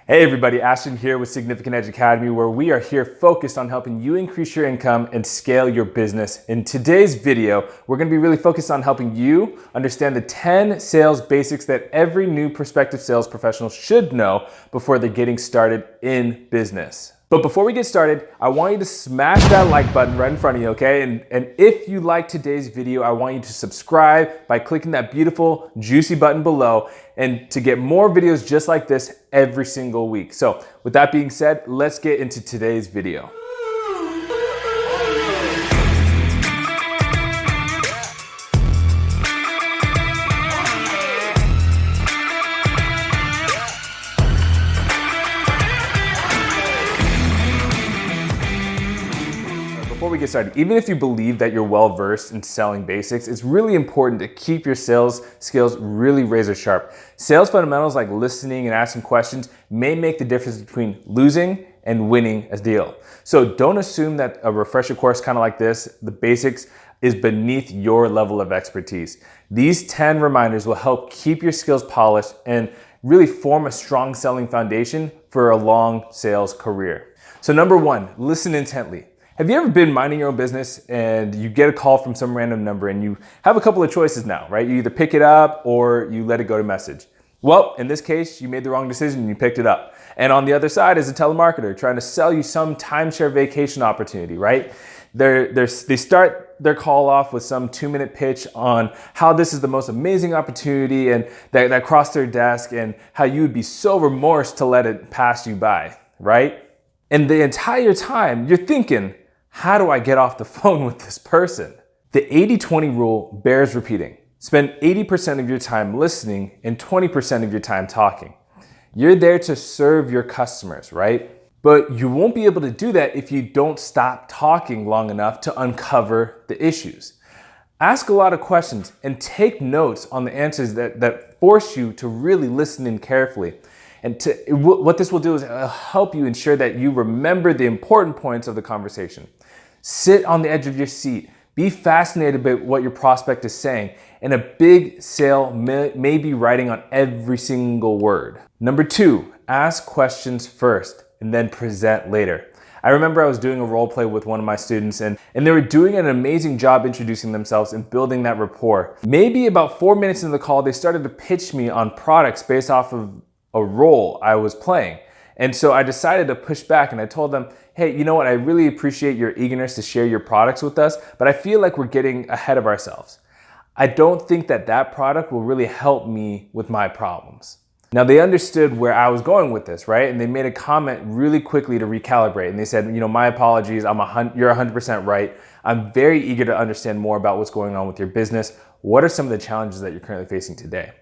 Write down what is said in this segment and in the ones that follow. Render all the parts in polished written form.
Hey everybody, Ashton here with Significant Edge Academy, where we are here focused on helping you increase your income and scale your business. In today's video, we're going to be really focused on helping you understand the 10 sales basics that every new prospective sales professional should know before they're getting started in business. But before we get started, I want you to smash that like button right in front of you, okay? And if you like today's video, I want you to subscribe by clicking that beautiful, juicy button below and to get more videos just like this every single week. So with that being said, let's get into today's video. Before we get started, even if you believe that you're well-versed in selling basics, it's really important to keep your sales skills really razor sharp. Sales fundamentals like listening and asking questions may make the difference between losing and winning a deal. So don't assume that a refresher course kind of like this, the basics, is beneath your level of expertise. These 10 reminders will help keep your skills polished and really form a strong selling foundation for a long sales career. So number one, listen intently. Have you ever been minding your own business and you get a call from some random number and you have a couple of choices now, right? You either pick it up or you let it go to message. Well, in this case, you made the wrong decision and you picked it up. And on the other side is a telemarketer trying to sell you some timeshare vacation opportunity, right? They start their call off with some 2-minute pitch on how this is the most amazing opportunity and that crossed their desk and how you would be so remorse to let it pass you by, right? And the entire time you're thinking, how do I get off the phone with this person? The 80-20 rule bears repeating. Spend 80% of your time listening and 20% of your time talking. You're there to serve your customers, right? But you won't be able to do that if you don't stop talking long enough to uncover the issues. Ask a lot of questions and take notes on the answers that force you to really listen in carefully. And what this will do is help you ensure that you remember the important points of the conversation. Sit on the edge of your seat. Be fascinated by what your prospect is saying. And a big sale may be writing on every single word. Number two, ask questions first and then present later. I remember I was doing a role play with one of my students and they were doing an amazing job introducing themselves and building that rapport. Maybe about 4 minutes into the call, they started to pitch me on products based off of a role I was playing. And so I decided to push back and I told them, hey, you know what? I really appreciate your eagerness to share your products with us, but I feel like we're getting ahead of ourselves. I don't think that product will really help me with my problems. Now they understood where I was going with this, right? And they made a comment really quickly to recalibrate. And they said, you know, my apologies, you're 100% right. I'm very eager to understand more about what's going on with your business. What are some of the challenges that you're currently facing today?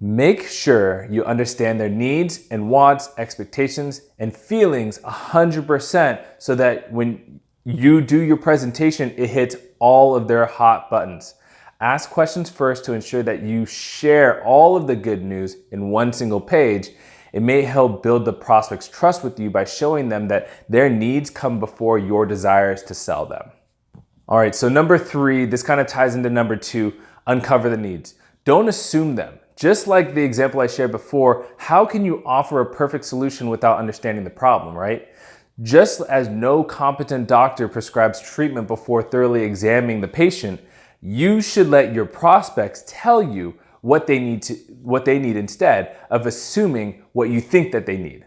Make sure you understand their needs and wants, expectations, and feelings 100% so that when you do your presentation, it hits all of their hot buttons. Ask questions first to ensure that you share all of the good news in one single page. It may help build the prospect's trust with you by showing them that their needs come before your desires to sell them. All right, so number three, this kind of ties into number two, uncover the needs. Don't assume them. Just like the example I shared before, how can you offer a perfect solution without understanding the problem, right? Just as no competent doctor prescribes treatment before thoroughly examining the patient, you should let your prospects tell you what they need instead of assuming what you think that they need.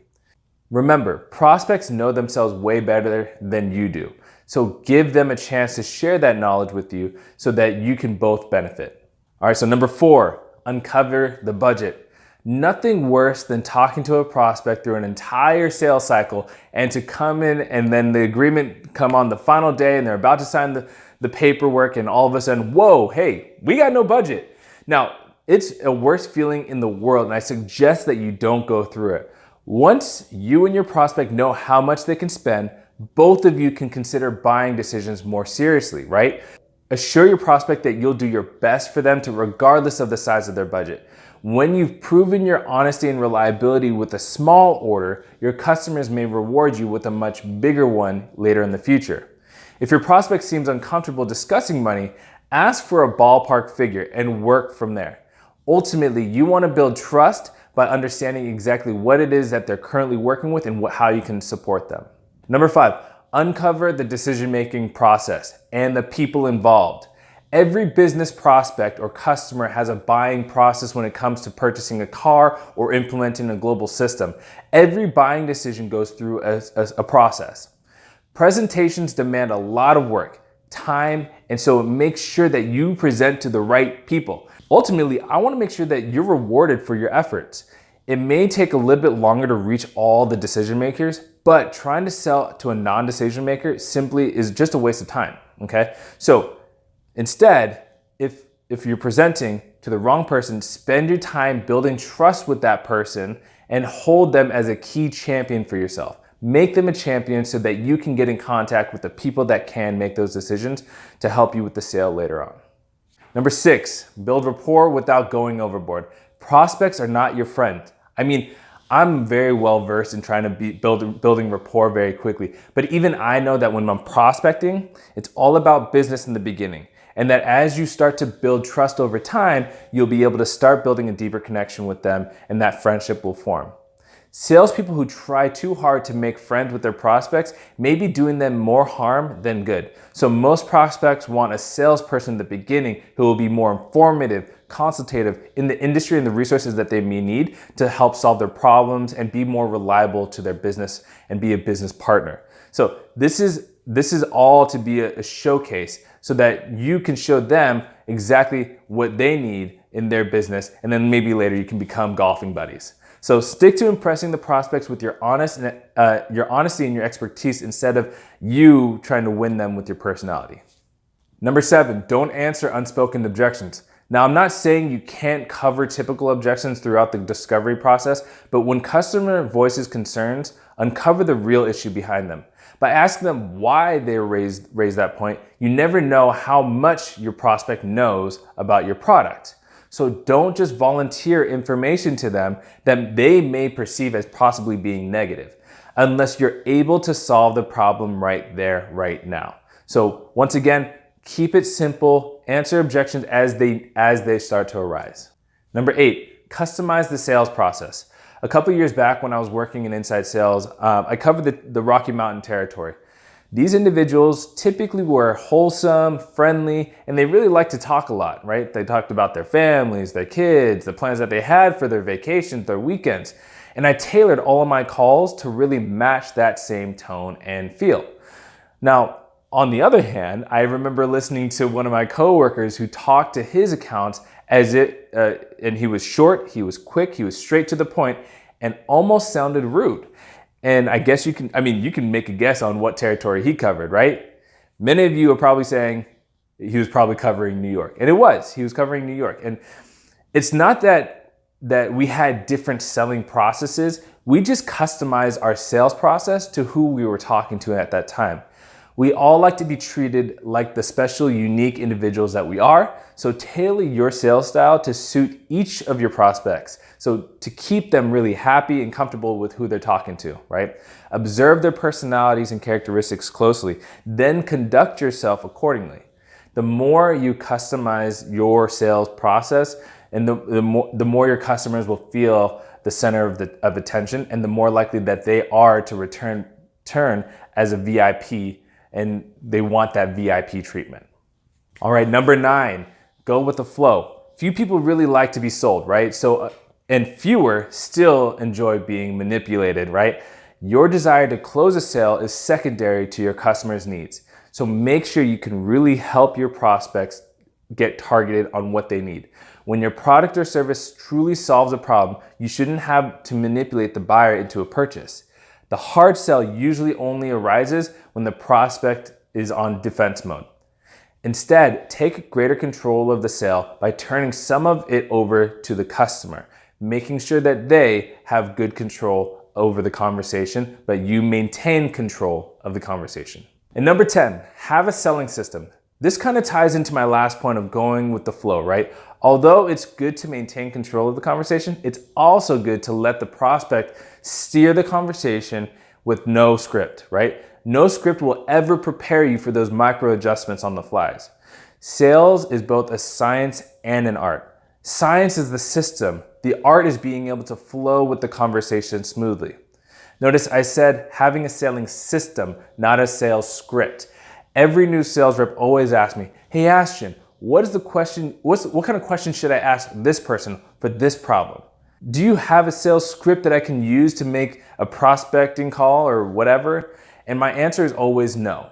Remember, prospects know themselves way better than you do. So give them a chance to share that knowledge with you so that you can both benefit. All right, so number four, uncover the budget. Nothing worse than talking to a prospect through an entire sales cycle and to come in and then the agreement come on the final day and they're about to sign the paperwork and all of a sudden, whoa, hey, we got no budget. Now, it's a worst feeling in the world and I suggest that you don't go through it. Once you and your prospect know how much they can spend, both of you can consider buying decisions more seriously, right? Assure your prospect that you'll do your best for them regardless of the size of their budget. When you've proven your honesty and reliability with a small order, your customers may reward you with a much bigger one later in the future. If your prospect seems uncomfortable discussing money, ask for a ballpark figure and work from there. Ultimately, you want to build trust by understanding exactly what it is that they're currently working with and how you can support them. Number 5, uncover the decision-making process and the people involved. Every business prospect or customer has a buying process when it comes to purchasing a car or implementing a global system. Every buying decision goes through a process. Presentations demand a lot of work, time, and so make sure that you present to the right people. Ultimately, I want to make sure that you're rewarded for your efforts. It may take a little bit longer to reach all the decision makers, but trying to sell to a non-decision maker simply is just a waste of time, okay? So instead, if you're presenting to the wrong person, spend your time building trust with that person and hold them as a key champion for yourself. Make them a champion so that you can get in contact with the people that can make those decisions to help you with the sale later on. Number 6, build rapport without going overboard. Prospects are not your friend. I mean, I'm very well versed in trying to building rapport very quickly, but even I know that when I'm prospecting, it's all about business in the beginning. And that as you start to build trust over time, you'll be able to start building a deeper connection with them and that friendship will form. Salespeople who try too hard to make friends with their prospects may be doing them more harm than good. So most prospects want a salesperson in the beginning who will be more informative, consultative in the industry and the resources that they may need to help solve their problems and be more reliable to their business and be a business partner. So this is all to be a showcase so that you can show them exactly what they need in their business, and then maybe later you can become golfing buddies. So stick to impressing the prospects with your honesty and your expertise instead of you trying to win them with your personality. Number 7, don't answer unspoken objections. Now, I'm not saying you can't cover typical objections throughout the discovery process, but when customer voices concerns, uncover the real issue behind them. By asking them why they raised that point, you never know how much your prospect knows about your product. So don't just volunteer information to them that they may perceive as possibly being negative, unless you're able to solve the problem right there, right now. So once again, keep it simple, answer objections as they start to arise. Number 8, customize the sales process. A couple years back when I was working in inside sales, I covered the Rocky Mountain territory. These individuals typically were wholesome, friendly, and they really liked to talk a lot, right? They talked about their families, their kids, the plans that they had for their vacations, their weekends. And I tailored all of my calls to really match that same tone and feel. Now, on the other hand, I remember listening to one of my coworkers who talked to his accounts and he was short, he was quick, he was straight to the point, and almost sounded rude. And I guess you can make a guess on what territory he covered, right? Many of you are probably saying he was probably covering New York. And he was covering New York. And it's not that we had different selling processes. We just customized our sales process to who we were talking to at that time. We all like to be treated like the special, unique individuals that we are. So tailor your sales style to suit each of your prospects. So to keep them really happy and comfortable with who they're talking to, right? Observe their personalities and characteristics closely, then conduct yourself accordingly. The more you customize your sales process, and the more your customers will feel the center of attention, and the more likely that they are to return as a VIP, and they want that VIP treatment. All right, number 9, go with the flow. Few people really like to be sold, right? And fewer still enjoy being manipulated, right? Your desire to close a sale is secondary to your customers' needs. So make sure you can really help your prospects get targeted on what they need. When your product or service truly solves a problem, you shouldn't have to manipulate the buyer into a purchase. The hard sell usually only arises when the prospect is on defense mode. Instead, take greater control of the sale by turning some of it over to the customer, making sure that they have good control over the conversation, but you maintain control of the conversation. And number 10, have a selling system. This kind of ties into my last point of going with the flow, right? Although it's good to maintain control of the conversation, it's also good to let the prospect steer the conversation with no script, right? No script will ever prepare you for those micro adjustments on the flies. Sales is both a science and an art. Science is the system The art is being able to flow with the conversation smoothly. Notice I said having a selling system, not a sales script. Every new sales rep always asks me, hey Ashton, what kind of question should I ask this person for this problem? Do you have a sales script that I can use to make a prospecting call or whatever? And my answer is always no.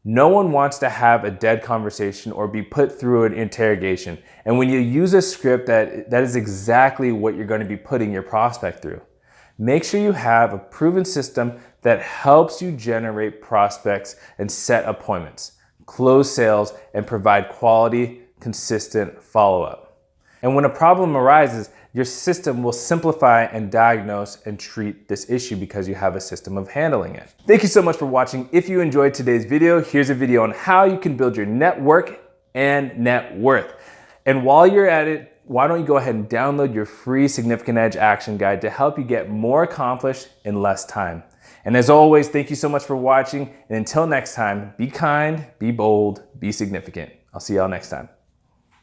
No one wants to have a dead conversation or be put through an interrogation. And when you use a script, that is exactly what you're going to be putting your prospect through. Make sure you have a proven system that helps you generate prospects and set appointments, close sales, and provide quality, consistent follow-up. And when a problem arises, your system will simplify and diagnose and treat this issue because you have a system of handling it. Thank you so much for watching. If you enjoyed today's video, here's a video on how you can build your network and net worth. And while you're at it, why don't you go ahead and download your free Significant Edge Action Guide to help you get more accomplished in less time. And as always, thank you so much for watching. And until next time, be kind, be bold, be significant. I'll see y'all next time.